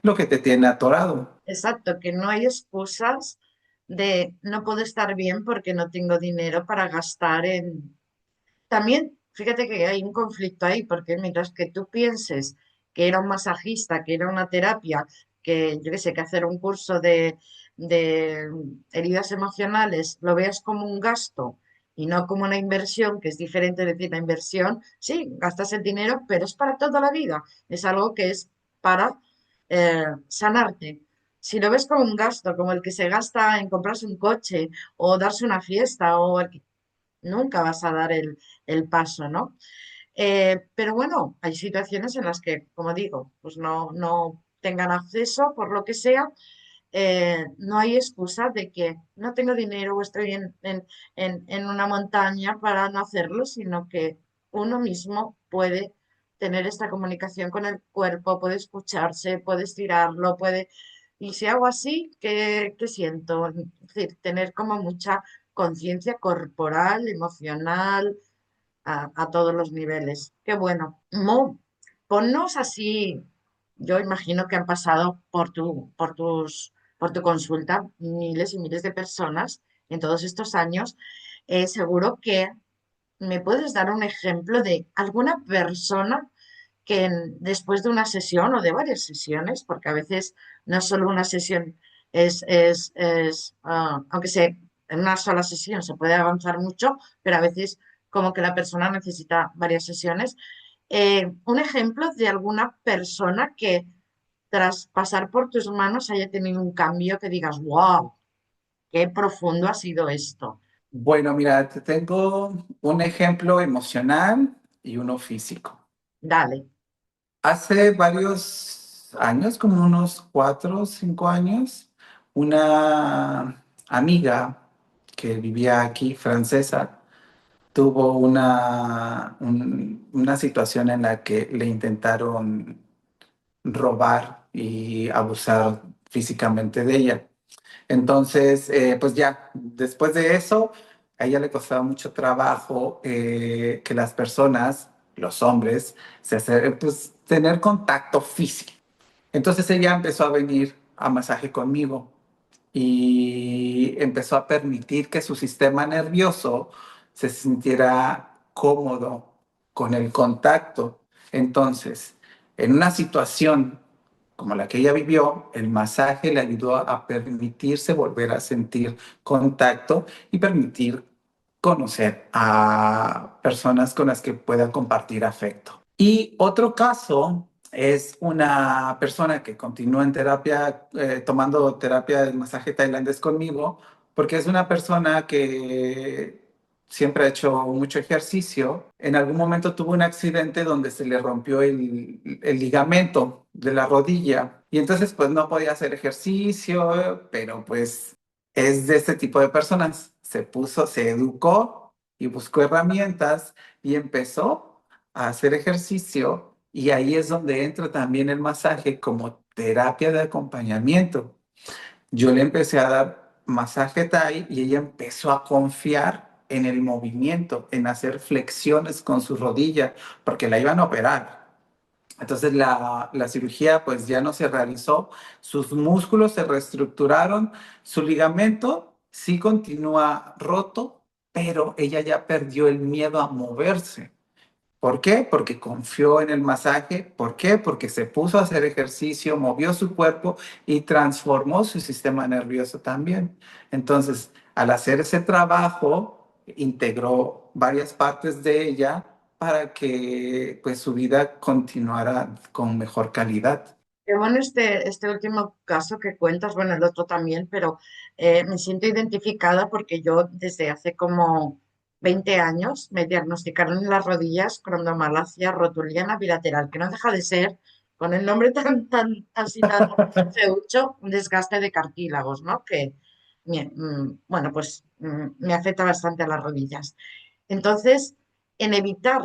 lo que te tiene atorado. exacto, que no hay excusas de no puedo estar bien porque no tengo dinero para gastar en. También, fíjate que hay un conflicto ahí, porque mientras que tú pienses que era un masajista, que era una terapia, que yo qué sé, que hacer un curso de heridas emocionales, lo veas como un gasto y no como una inversión, que es diferente de decir la inversión, sí, gastas el dinero, pero es para toda la vida, es algo que es para sanarte. Si lo ves como un gasto, como el que se gasta en comprarse un coche o darse una fiesta, nunca vas a dar el paso, ¿no? Pero bueno, hay situaciones en las que, como digo, pues no tengan acceso por lo que sea. No hay excusa de que no tengo dinero o estoy en una montaña para no hacerlo, sino que uno mismo puede tener esta comunicación con el cuerpo, puede escucharse, puede estirarlo, puede... Y si hago así, ¿qué siento? Es decir, tener como mucha conciencia corporal, emocional, a todos los niveles. Qué bueno. Mo, ponnos así. Yo imagino que han pasado por tu consulta miles y miles de personas en todos estos años. Seguro que me puedes dar un ejemplo de alguna persona que después de una sesión o de varias sesiones, porque a veces no solo una sesión aunque sea en una sola sesión se puede avanzar mucho, pero a veces como que la persona necesita varias sesiones. Un ejemplo de alguna persona que tras pasar por tus manos haya tenido un cambio que digas, wow, qué profundo ha sido esto. Bueno, mira, te tengo un ejemplo emocional y uno físico. Dale. Hace varios años, como unos 4 o 5 años, una amiga que vivía aquí, francesa, tuvo una situación en la que le intentaron robar y abusar físicamente de ella. Entonces, pues ya, después de eso, a ella le costaba mucho trabajo que las personas, los hombres, pues, tener contacto físico. Entonces ella empezó a venir a masaje conmigo y empezó a permitir que su sistema nervioso se sintiera cómodo con el contacto. Entonces, en una situación como la que ella vivió, el masaje le ayudó a permitirse volver a sentir contacto y permitir conocer a personas con las que pueda compartir afecto. Y otro caso es una persona que continúa en terapia, tomando terapia de masaje tailandés conmigo, porque es una persona que siempre ha hecho mucho ejercicio. En algún momento tuvo un accidente donde se le rompió el ligamento de la rodilla y entonces pues no podía hacer ejercicio, pero pues es de este tipo de personas. Se educó y buscó herramientas y empezó a hacer ejercicio y ahí es donde entra también el masaje como terapia de acompañamiento. Yo le empecé a dar masaje Thai y ella empezó a confiar en el movimiento, en hacer flexiones con su rodilla, porque la iban a operar. Entonces la cirugía pues ya no se realizó, sus músculos se reestructuraron, su ligamento sí continúa roto, pero ella ya perdió el miedo a moverse. ¿Por qué? Porque confió en el masaje. ¿Por qué? Porque se puso a hacer ejercicio, movió su cuerpo y transformó su sistema nervioso también. Entonces, al hacer ese trabajo, integró varias partes de ella para que pues su vida continuara con mejor calidad. Qué bueno este último caso que cuentas, bueno, el otro también, pero me siento identificada porque yo desde hace como 20 años me diagnosticaron en las rodillas cronomalacia rotuliana bilateral, que no deja de ser, con el nombre tan así tan feucho, un desgaste de cartílagos, ¿no? Que, bueno, pues me afecta bastante a las rodillas. Entonces, en evitar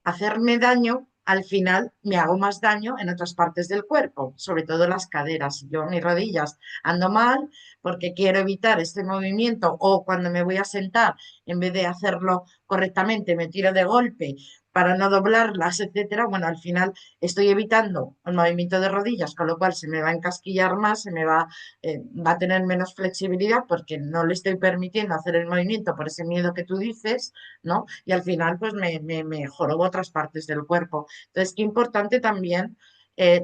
hacerme daño, al final me hago más daño en otras partes del cuerpo, sobre todo las caderas. Yo, mis rodillas, ando mal porque quiero evitar este movimiento o cuando me voy a sentar, en vez de hacerlo correctamente, me tiro de golpe para no doblarlas, etcétera. Bueno, al final estoy evitando el movimiento de rodillas, con lo cual se me va a encasquillar más, va a tener menos flexibilidad porque no le estoy permitiendo hacer el movimiento por ese miedo que tú dices, ¿no? Y al final, pues me jorobo otras partes del cuerpo. Entonces, qué importante también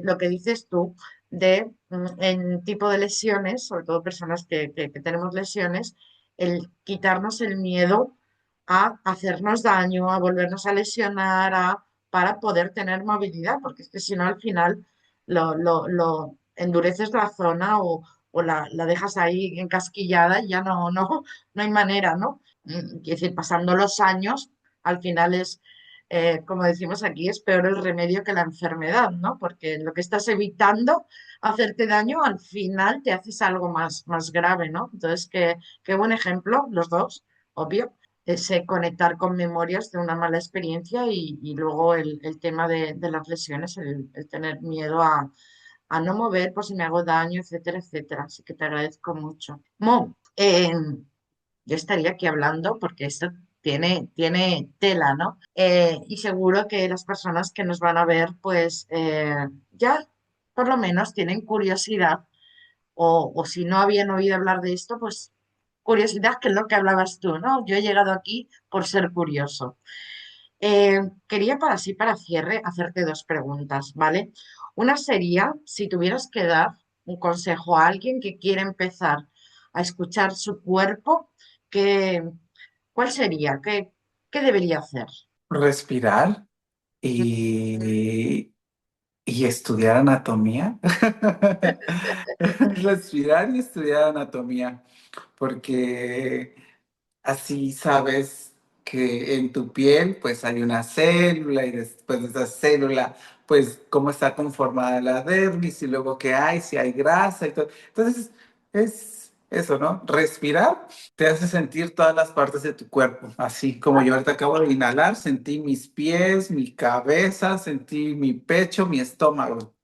lo que dices tú de en tipo de lesiones, sobre todo personas que tenemos lesiones, el quitarnos el miedo a hacernos daño, a volvernos a lesionar, para poder tener movilidad, porque es que si no, al final lo endureces la zona o la dejas ahí encasquillada y ya no hay manera, ¿no? Quiero decir, pasando los años, al final es, como decimos aquí, es peor el remedio que la enfermedad, ¿no? Porque lo que estás evitando hacerte daño, al final te haces algo más grave, ¿no? Entonces, qué buen ejemplo, los dos, obvio, ese conectar con memorias de una mala experiencia y luego el tema de las lesiones, el tener miedo a no mover por si me hago daño, etcétera, etcétera. Así que te agradezco mucho. Mo, yo estaría aquí hablando porque esto tiene tela, ¿no? Y seguro que las personas que nos van a ver, pues ya por lo menos tienen curiosidad o si no habían oído hablar de esto, pues curiosidad, que es lo que hablabas tú, ¿no? Yo he llegado aquí por ser curioso. Quería para así, para cierre, hacerte dos preguntas, ¿vale? Una sería, si tuvieras que dar un consejo a alguien que quiere empezar a escuchar su cuerpo, ¿qué, ¿cuál sería? ¿Qué debería hacer? Respirar y, y estudiar anatomía. Respirar y estudiar anatomía, porque así sabes que en tu piel pues hay una célula y después de esa célula pues cómo está conformada la dermis y luego qué hay, si hay grasa y todo. Entonces es eso, ¿no? Respirar te hace sentir todas las partes de tu cuerpo, así como yo ahorita acabo de inhalar, sentí mis pies, mi cabeza, sentí mi pecho, mi estómago. Como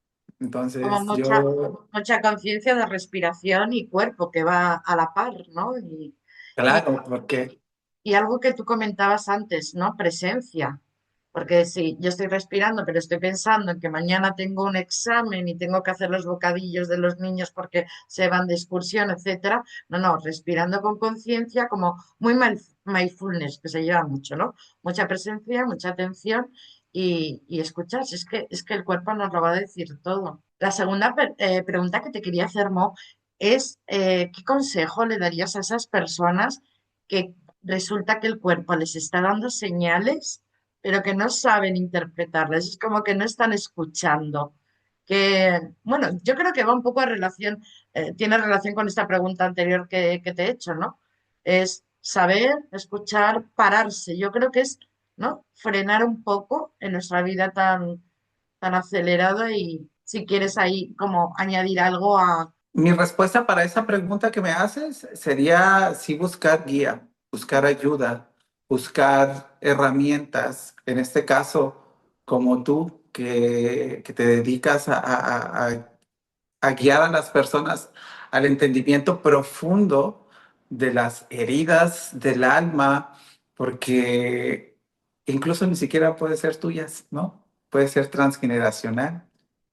Entonces yo, mucha conciencia de respiración y cuerpo que va a la par, ¿no? Y, claro, porque y algo que tú comentabas antes, ¿no? Presencia. Porque si yo estoy respirando, pero estoy pensando en que mañana tengo un examen y tengo que hacer los bocadillos de los niños porque se van de excursión, etcétera. No, respirando con conciencia, como muy mindfulness, que se lleva mucho, ¿no? Mucha presencia, mucha atención y escuchar. Si es que el cuerpo nos lo va a decir todo. La segunda pregunta que te quería hacer, Mo, es ¿qué consejo le darías a esas personas que resulta que el cuerpo les está dando señales, pero que no saben interpretarlas? Es como que no están escuchando. Que, bueno, yo creo que va un poco a relación, tiene relación con esta pregunta anterior que te he hecho, ¿no? Es saber, escuchar, pararse. Yo creo que es, ¿no? Frenar un poco en nuestra vida tan acelerada y si quieres ahí como añadir algo a... mi respuesta para esa pregunta que me haces sería sí buscar guía, buscar ayuda, buscar herramientas, en este caso, como tú, que te dedicas a guiar a las personas al entendimiento profundo de las heridas del alma, porque incluso ni siquiera puede ser tuyas, ¿no? Puede ser transgeneracional.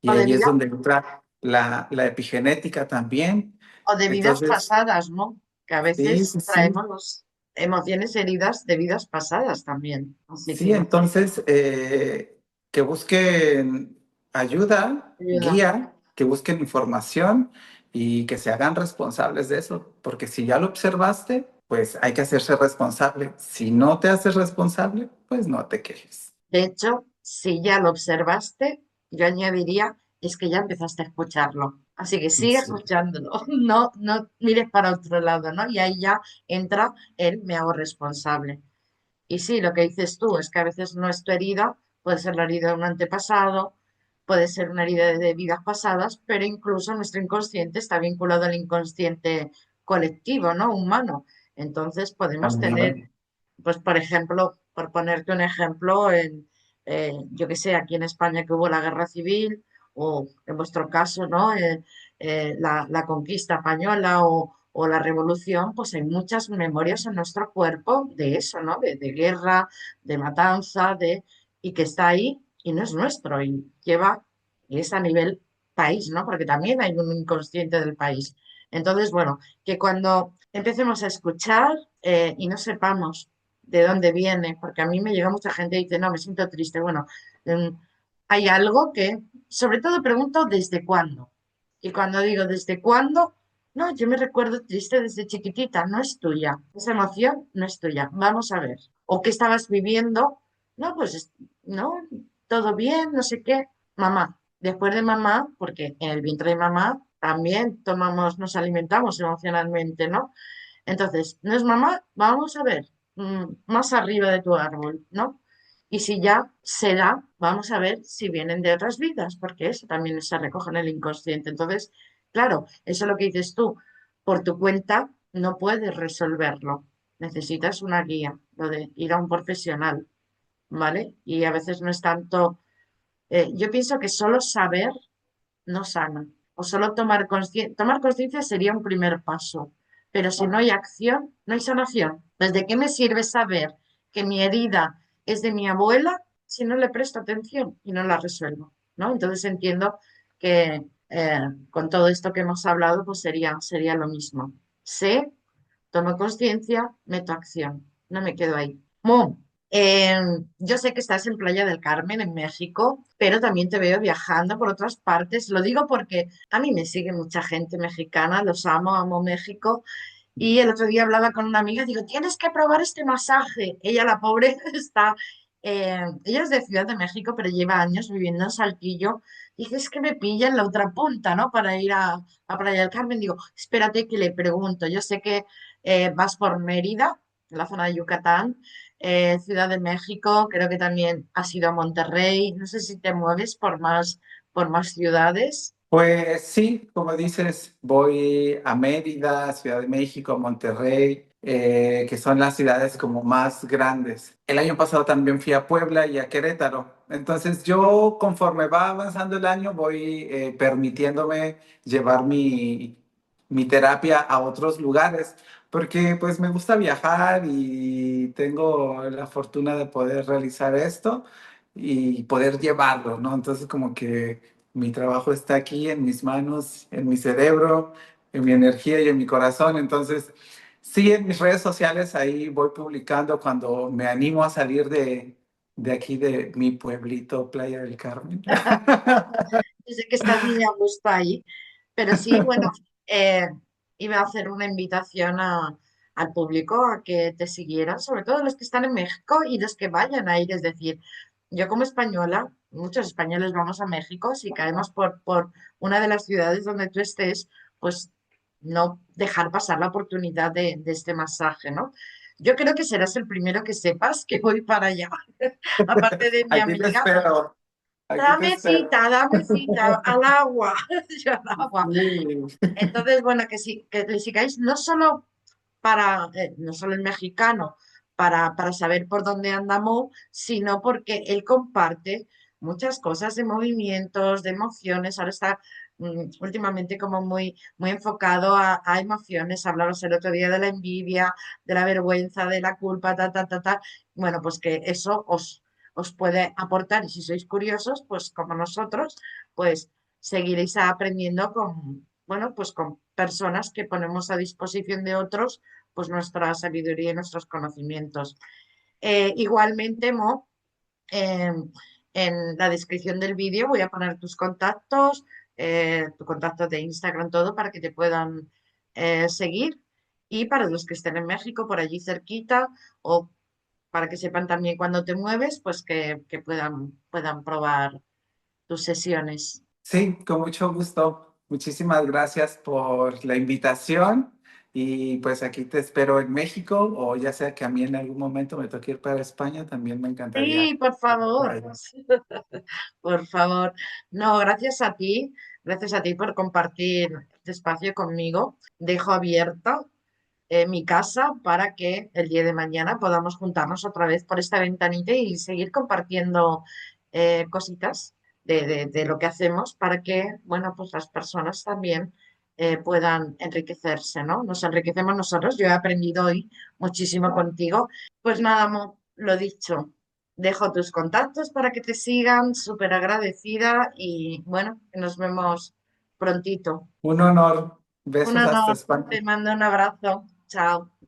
O Y de ahí es vida donde entra la epigenética también. o de vidas Entonces, pasadas, ¿no? Que a sí, veces sí, sí. traemos emociones heridas de vidas pasadas también. Así Sí, que entonces que busquen ayuda, ayuda. guía, que busquen información y que se hagan responsables de eso, porque si ya lo observaste, pues hay que hacerse responsable. Si no te haces responsable, pues no te quejes. De hecho, si ya lo observaste, yo añadiría, es que ya empezaste a escucharlo. Así que sigue Sí. escuchándolo. No mires para otro lado, ¿no? Y ahí ya entra el me hago responsable. Y sí, lo que dices tú es que a veces no es tu herida, puede ser la herida de un antepasado, puede ser una herida de vidas pasadas, pero incluso nuestro inconsciente está vinculado al inconsciente colectivo, ¿no? Humano. Entonces podemos tener, También. pues por ejemplo, por ponerte un ejemplo, yo que sé, aquí en España que hubo la guerra civil, o en vuestro caso, ¿no? La conquista española o la revolución, pues hay muchas memorias en nuestro cuerpo de eso, ¿no? De guerra, de matanza, y que está ahí y no es nuestro y lleva, y es a nivel país, ¿no? Porque también hay un inconsciente del país. Entonces, bueno, que cuando empecemos a escuchar y no sepamos de dónde viene, porque a mí me llega mucha gente y dice, no, me siento triste. Bueno, em, hay algo que, sobre todo pregunto, ¿desde cuándo? Y cuando digo ¿desde cuándo? No, yo me recuerdo triste desde chiquitita, no es tuya. Esa emoción no es tuya. Vamos a ver. ¿O qué estabas viviendo? No, pues no, todo bien, no sé qué. Mamá. Después de mamá, porque en el vientre de mamá también tomamos, nos alimentamos emocionalmente, ¿no? Entonces, no es mamá, vamos a ver más arriba de tu árbol, ¿no? Y si ya se da, vamos a ver si vienen de otras vidas, porque eso también se recoge en el inconsciente. Entonces, claro, eso es lo que dices tú, por tu cuenta no puedes resolverlo. Necesitas una guía, lo de ir a un profesional, ¿vale? Y a veces no es tanto, yo pienso que solo saber no sana. O solo tomar conciencia sería un primer paso. Pero si no hay acción, no hay sanación. Pues ¿de qué me sirve saber que mi herida es de mi abuela si no le presto atención y no la resuelvo? ¿No? Entonces entiendo que con todo esto que hemos hablado, pues sería lo mismo. Sé, tomo conciencia, meto acción. No me quedo ahí. Mo, eh, yo sé que estás en Playa del Carmen, en México, pero también te veo viajando por otras partes. Lo digo porque a mí me sigue mucha gente mexicana, los amo, amo México. Y el otro día hablaba con una amiga, digo, tienes que probar este masaje. Ella, la pobre, ella es de Ciudad de México, pero lleva años viviendo en Saltillo. Y dice, es que me pilla en la otra punta, ¿no? Para ir a Playa del Carmen. Digo, espérate que le pregunto. Yo sé que vas por Mérida, en la zona de Yucatán, Ciudad de México, creo que también has ido a Monterrey. No sé si te mueves por más ciudades. Pues sí, como dices, voy a Mérida, Ciudad de México, Monterrey, que son las ciudades como más grandes. El año pasado también fui a Puebla y a Querétaro. Entonces yo conforme va avanzando el año voy permitiéndome llevar mi terapia a otros lugares, porque pues me gusta viajar y tengo la fortuna de poder realizar esto y poder llevarlo, ¿no? Entonces como que mi trabajo está aquí en mis manos, en mi cerebro, en mi energía y en mi corazón. Entonces, sí, en mis redes sociales ahí voy publicando cuando me animo a salir de aquí, de mi pueblito, Playa del Carmen. Yo sé que estás muy a gusto ahí, pero sí, bueno, eh, iba a hacer una invitación al público a que te siguieran, sobre todo los que están en México y los que vayan a ir. Es decir, yo como española, muchos españoles vamos a México, si caemos por una de las ciudades donde tú estés, pues no dejar pasar la oportunidad de este masaje, ¿no? Yo creo que serás el primero que sepas que voy para allá, aparte de mi Aquí te amiga. espero, aquí te espero. Dame cita, al agua, yo al agua. Sí. Entonces, bueno, que sí, que le sigáis no solo no solo el mexicano, para saber por dónde andamos, sino porque él comparte muchas cosas de movimientos, de emociones. Ahora está últimamente como muy enfocado a emociones. Hablabas el otro día de la envidia, de la vergüenza, de la culpa, ta, ta, ta, ta. Bueno, pues que eso os puede aportar y si sois curiosos, pues como nosotros, pues seguiréis aprendiendo bueno, pues con personas que ponemos a disposición de otros, pues nuestra sabiduría y nuestros conocimientos. Igualmente, Mo, eh, en la descripción del vídeo voy a poner tus contactos, tu contacto de Instagram, todo para que te puedan seguir. Y para los que estén en México, por allí cerquita, o para que sepan también cuando te mueves, pues que puedan probar tus sesiones. Sí, con mucho gusto. Muchísimas gracias por la invitación y pues aquí te espero en México o ya sea que a mí en algún momento me toque ir para España, también me encantaría Sí, por ir para favor. allá. Por favor. No, gracias a ti por compartir este espacio conmigo. Dejo abierta mi casa para que el día de mañana podamos juntarnos otra vez por esta ventanita y seguir compartiendo cositas de lo que hacemos para que, bueno, pues las personas también puedan enriquecerse, ¿no? Nos enriquecemos nosotros. Yo he aprendido hoy muchísimo contigo. Pues nada, lo dicho. Dejo tus contactos para que te sigan, súper agradecida y bueno, nos vemos prontito. Un honor. Un Besos hasta honor, España. te mando un abrazo. Chao.